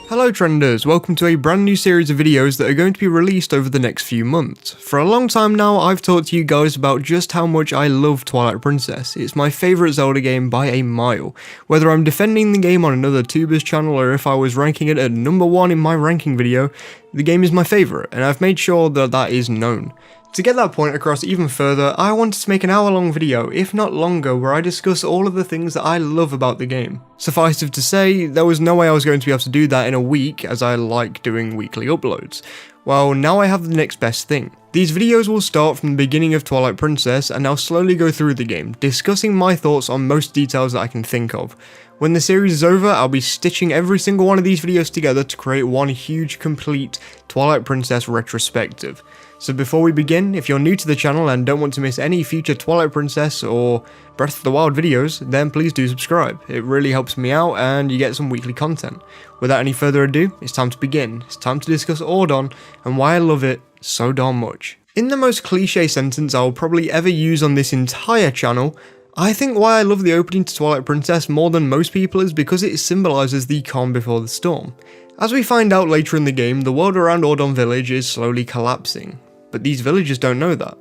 Hello Trenders, welcome to a brand new series of videos that are going to be released over the next few months. For a long time now, I've talked to you guys about just how much I love Twilight Princess. It's my favourite Zelda game by a mile. Whether I'm defending the game on another tuber's channel or if I was ranking it at number 1 in my ranking video, the game is my favourite, and I've made sure that that is known. To get that point across even further, I wanted to make an hour-long video, if not longer, where I discuss all of the things that I love about the game. Suffice it to say, there was no way I was going to be able to do that in a week, as I like doing weekly uploads. Well, now I have the next best thing. These videos will start from the beginning of Twilight Princess, and I'll slowly go through the game, discussing my thoughts on most details that I can think of. When the series is over, I'll be stitching every single one of these videos together to create one huge, complete Twilight Princess retrospective. So before we begin, if you're new to the channel and don't want to miss any future Twilight Princess or Breath of the Wild videos, then please do subscribe. It really helps me out and you get some weekly content. Without any further ado, it's time to begin. It's time to discuss Ordon and why I love it so darn much. In the most cliche sentence I'll probably ever use on this entire channel, I think why I love the opening to Twilight Princess more than most people is because it symbolises the calm before the storm. As we find out later in the game, the world around Ordon village is slowly collapsing. But these villagers don't know that.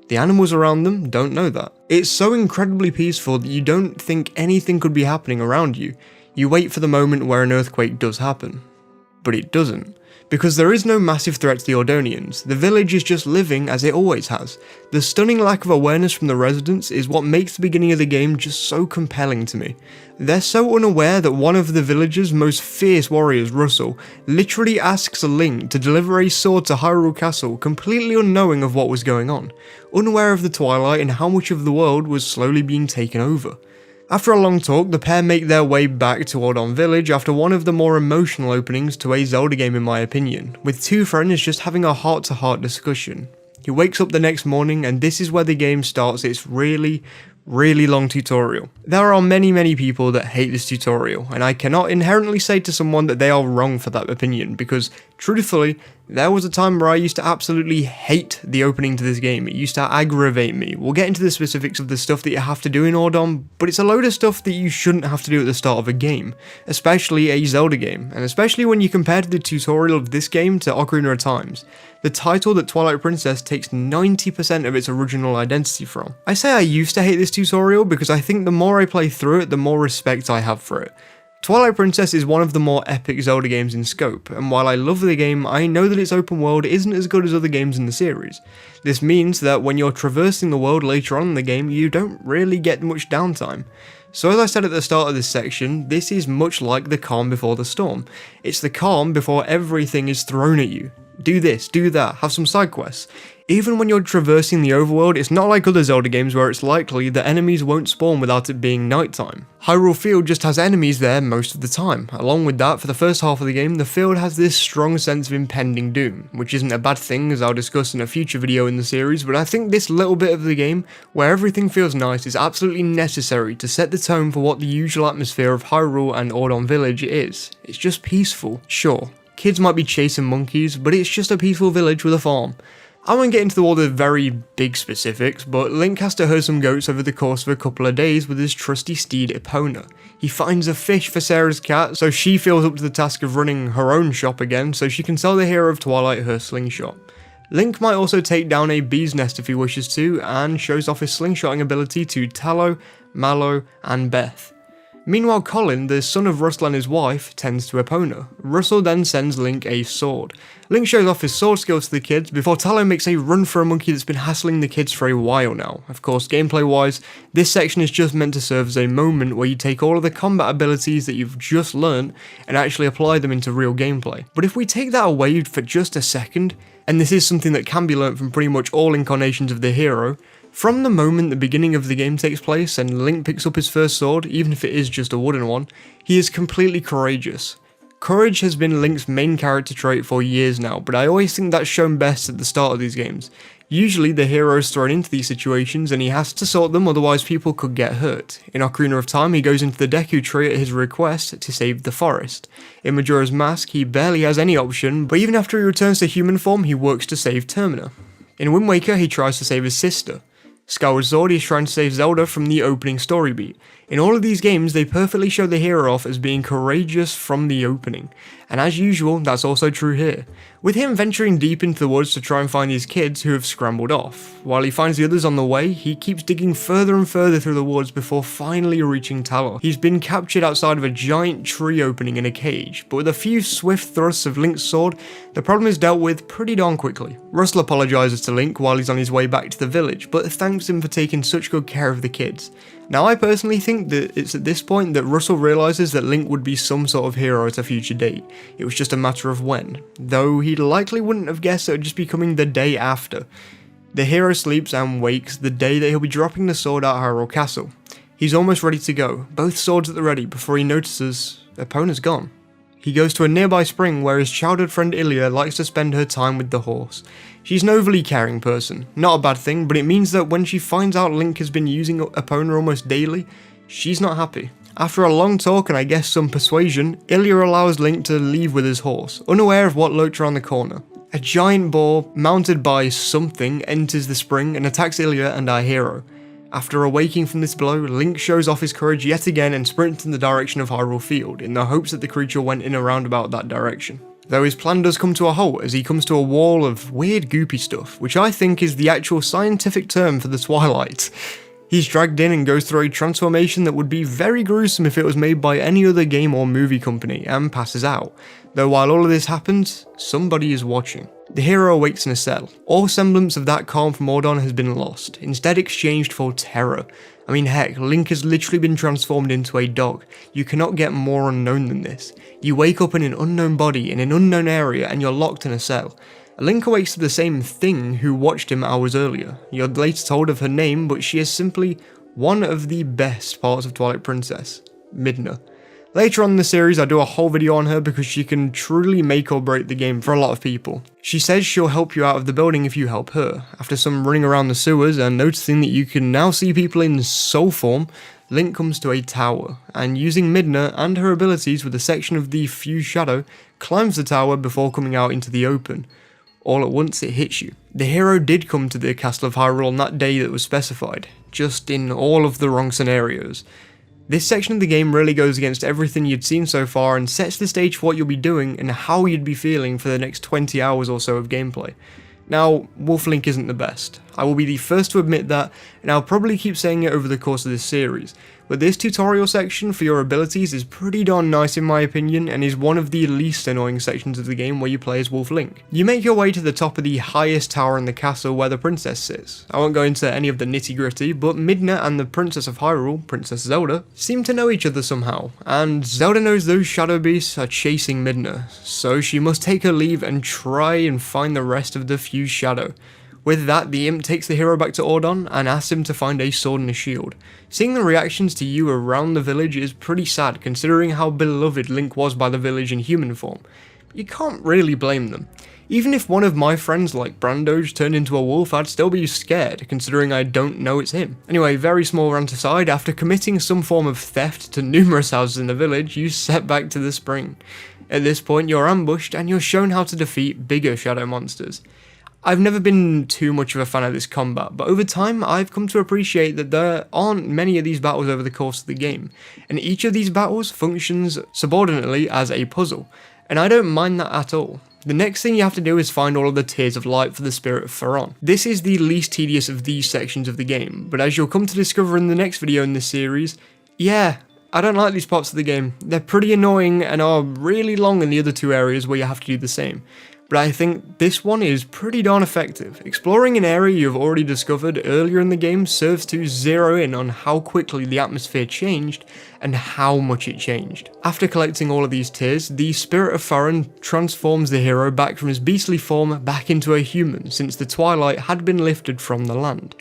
The animals around them don't know that. It's so incredibly peaceful that you don't think anything could be happening around you. You wait for the moment where an earthquake does happen. But it doesn't. Because there is no massive threat to the Ordonians, the village is just living as it always has. The stunning lack of awareness from the residents is what makes the beginning of the game just so compelling to me. They're so unaware that one of the village's most fierce warriors, Russell, literally asks Link to deliver a sword to Hyrule Castle completely unknowing of what was going on, unaware of the Twilight and how much of the world was slowly being taken over. After a long talk, the pair make their way back to Ordon Village after one of the more emotional openings to a Zelda game in my opinion, with two friends just having a heart-to-heart discussion. He wakes up the next morning and this is where the game starts its really long tutorial. There are many people that hate this tutorial, and I cannot inherently say to someone that they are wrong for that opinion, because truthfully, there was a time where I used to absolutely hate the opening to this game. It used to aggravate me. We'll get into the specifics of the stuff that you have to do in Ordon, but it's a load of stuff that you shouldn't have to do at the start of a game, especially a Zelda game, and especially when you compare the tutorial of this game to Ocarina of Time's, the title that Twilight Princess takes 90% of its original identity from. I say I used to hate this tutorial because I think the more I play through it, the more respect I have for it. Twilight Princess is one of the more epic Zelda games in scope, and while I love the game, I know that its open world isn't as good as other games in the series. This means that when you're traversing the world later on in the game, you don't really get much downtime. So as I said at the start of this section, this is much like the calm before the storm. It's the calm before everything is thrown at you. Do this, do that, have some side quests. Even when you're traversing the overworld, it's not like other Zelda games where it's likely that enemies won't spawn without it being nighttime. Hyrule Field just has enemies there most of the time. Along with that, for the first half of the game, the field has this strong sense of impending doom, which isn't a bad thing as I'll discuss in a future video in the series, but I think this little bit of the game, where everything feels nice, is absolutely necessary to set the tone for what the usual atmosphere of Hyrule and Ordon Village is. It's just peaceful, sure. Kids might be chasing monkeys, but it's just a peaceful village with a farm. I won't get into all the very big specifics, but Link has to herd some goats over the course of a couple of days with his trusty steed Epona. He finds a fish for Sarah's cat, so she feels up to the task of running her own shop again so she can sell the hero of Twilight her slingshot. Link might also take down a bee's nest if he wishes to, and shows off his slingshotting ability to Tallow, Mallow, and Beth. Meanwhile, Colin, the son of Russell and his wife, tends to Epona. Russell then sends Link a sword. Link shows off his sword skills to the kids before Tallow makes a run for a monkey that's been hassling the kids for a while now. Of course, gameplay wise, this section is just meant to serve as a moment where you take all of the combat abilities that you've just learned and actually apply them into real gameplay. But if we take that away for just a second, and this is something that can be learnt from pretty much all incarnations of the hero, from the moment the beginning of the game takes place and Link picks up his first sword, even if it is just a wooden one, he is completely courageous. Courage has been Link's main character trait for years now, but I always think that's shown best at the start of these games. Usually the hero is thrown into these situations and he has to sort them, otherwise people could get hurt. In Ocarina of Time he goes into the Deku Tree at his request to save the forest. In Majora's Mask he barely has any option, but even after he returns to human form he works to save Termina. In Wind Waker he tries to save his sister. Skyward Sword is trying to save Zelda from the opening story beat. In all of these games, they perfectly show the hero off as being courageous from the opening, and as usual, that's also true here, with him venturing deep into the woods to try and find these kids who have scrambled off. While he finds the others on the way, he keeps digging further and further through the woods before finally reaching Talos. He's been captured outside of a giant tree opening in a cage, but with a few swift thrusts of Link's sword, the problem is dealt with pretty darn quickly. Russell apologises to Link while he's on his way back to the village, but thanks him for taking such good care of the kids. Now, I personally think that it's at this point that Russell realises that Link would be some sort of hero at a future date. It was just a matter of when, though he likely wouldn't have guessed it would just be coming the day after. The hero sleeps and wakes the day that he'll be dropping the sword at Hyrule Castle. He's almost ready to go, both swords at the ready, before he notices Epona's gone. He goes to a nearby spring where his childhood friend Ilia likes to spend her time with the horse. She's an overly caring person, not a bad thing, but it means that when she finds out Link has been using Epona almost daily, she's not happy. After a long talk and I guess some persuasion, Ilia allows Link to leave with his horse, unaware of what lurked around the corner. A giant boar, mounted by something, enters the spring and attacks Ilia and our hero. After awaking from this blow, Link shows off his courage yet again and sprints in the direction of Hyrule Field, in the hopes that the creature went in a roundabout that direction. Though his plan does come to a halt as he comes to a wall of weird goopy stuff, which I think is the actual scientific term for the Twilight. He's dragged in and goes through a transformation that would be very gruesome if it was made by any other game or movie company, and passes out. Though while all of this happens, somebody is watching. The hero awakes in a cell. All semblance of that calm from Ordon has been lost, instead exchanged for terror. I mean heck, Link has literally been transformed into a dog. You cannot get more unknown than this. You wake up in an unknown body in an unknown area and you're locked in a cell. Link awakes to the same thing who watched him hours earlier. You're later told of her name, but she is simply one of the best parts of Twilight Princess, Midna. Later on in the series I do a whole video on her because she can truly make or break the game for a lot of people. She says she'll help you out of the building if you help her. After some running around the sewers and noticing that you can now see people in soul form, Link comes to a tower, and using Midna and her abilities with a section of the fused shadow, climbs the tower before coming out into the open. All at once it hits you. The hero did come to the Castle of Hyrule on that day that was specified, just in all of the wrong scenarios. This section of the game really goes against everything you'd seen so far and sets the stage for what you'll be doing and how you'd be feeling for the next 20 hours or so of gameplay. Now, Wolf Link isn't the best. I will be the first to admit that, and I'll probably keep saying it over the course of this series, but this tutorial section for your abilities is pretty darn nice in my opinion, and is one of the least annoying sections of the game where you play as Wolf Link. You make your way to the top of the highest tower in the castle where the princess sits. I won't go into any of the nitty gritty, but Midna and the Princess of Hyrule, Princess Zelda, seem to know each other somehow, and Zelda knows those shadow beasts are chasing Midna, so she must take her leave and try and find the rest of the fused shadow. With that, the imp takes the hero back to Ordon and asks him to find a sword and a shield. Seeing the reactions to you around the village is pretty sad considering how beloved Link was by the village in human form. You can't really blame them. Even if one of my friends like Brandoge turned into a wolf, I'd still be scared considering I don't know it's him. Anyway, very small rant aside, after committing some form of theft to numerous houses in the village, you set back to the spring. At this point you're ambushed and you're shown how to defeat bigger shadow monsters. I've never been too much of a fan of this combat, but over time I've come to appreciate that there aren't many of these battles over the course of the game, and each of these battles functions subordinately as a puzzle, and I don't mind that at all. The next thing you have to do is find all of the Tears of Light for the Spirit of Faron. This is the least tedious of these sections of the game, but as you'll come to discover in the next video in this series, yeah, I don't like these parts of the game. They're pretty annoying and are really long in the other two areas where you have to do the same. But I think this one is pretty darn effective. Exploring an area you've already discovered earlier in the game serves to zero in on how quickly the atmosphere changed and how much it changed. After collecting all of these tears, the Spirit of Faron transforms the hero back from his beastly form back into a human since the Twilight had been lifted from the land.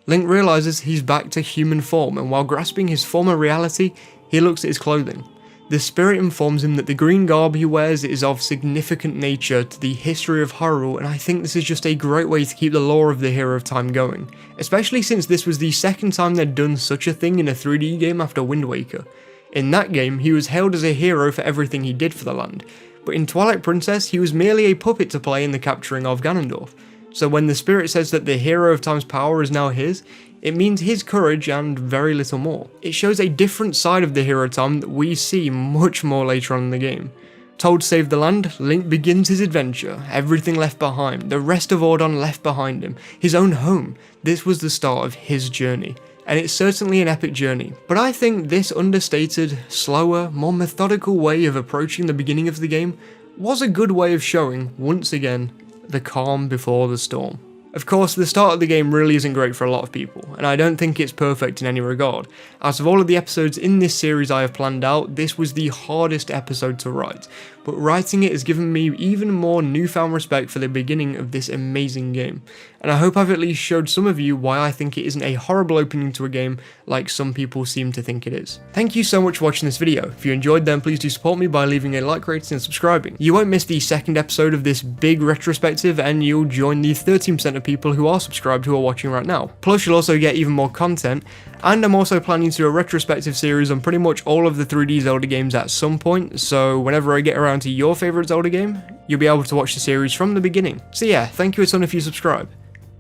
Link realises he's back to human form, and while grasping his former reality, he looks at his clothing. The spirit informs him that the green garb he wears is of significant nature to the history of Hyrule, and I think this is just a great way to keep the lore of the Hero of Time going, especially since this was the second time they'd done such a thing in a 3D game after Wind Waker. In that game, he was hailed as a hero for everything he did for the land, but in Twilight Princess, he was merely a puppet to play in the capturing of Ganondorf. So when the spirit says that the Hero of Time's power is now his, It means his courage and very little more. It shows a different side of the hero Tom that we see much more later on in the game. Told to save the land, Link begins his adventure, everything left behind, the rest of Ordon left behind him, his own home. This was the start of his journey, and it's certainly an epic journey, but I think this understated, slower, more methodical way of approaching the beginning of the game was a good way of showing, once again, the calm before the storm. Of course, the start of the game really isn't great for a lot of people, and I don't think it's perfect in any regard. Out of all of the episodes in this series I have planned out, this was the hardest episode to write, but writing it has given me even more newfound respect for the beginning of this amazing game, and I hope I've at least showed some of you why I think it isn't a horrible opening to a game like some people seem to think it is. Thank you so much for watching this video. If you enjoyed then please do support me by leaving a like, rating and subscribing. You won't miss the second episode of this big retrospective, and you'll join the 13% of people who are subscribed who are watching right now. Plus you'll also get even more content, and I'm also planning to do a retrospective series on pretty much all of the 3D Zelda games at some point, so whenever I get around to your favourite Zelda game, you'll be able to watch the series from the beginning. So yeah, thank you a ton if you subscribe.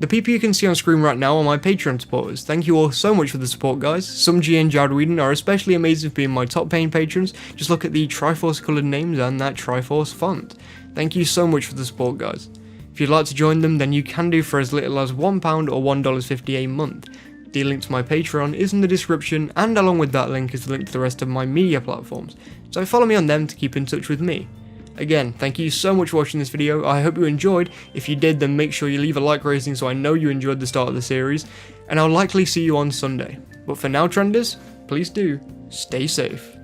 The people you can see on screen right now are my Patreon supporters. Thank you all so much for the support, guys. Sumji and Jared Whedon are especially amazing for being my top paying patrons. Just look at the Triforce coloured names and that Triforce font. Thank you so much for the support, guys. If you'd like to join them, then you can do for as little as £1 or $1.50 a month. The link to my Patreon is in the description, and along with that link is the link to the rest of my media platforms, so follow me on them to keep in touch with me. Again, thank you so much for watching this video. I hope you enjoyed. If you did, then make sure you leave a like rating so I know you enjoyed the start of the series, and I'll likely see you on Sunday. But for now, Trenders, please do stay safe.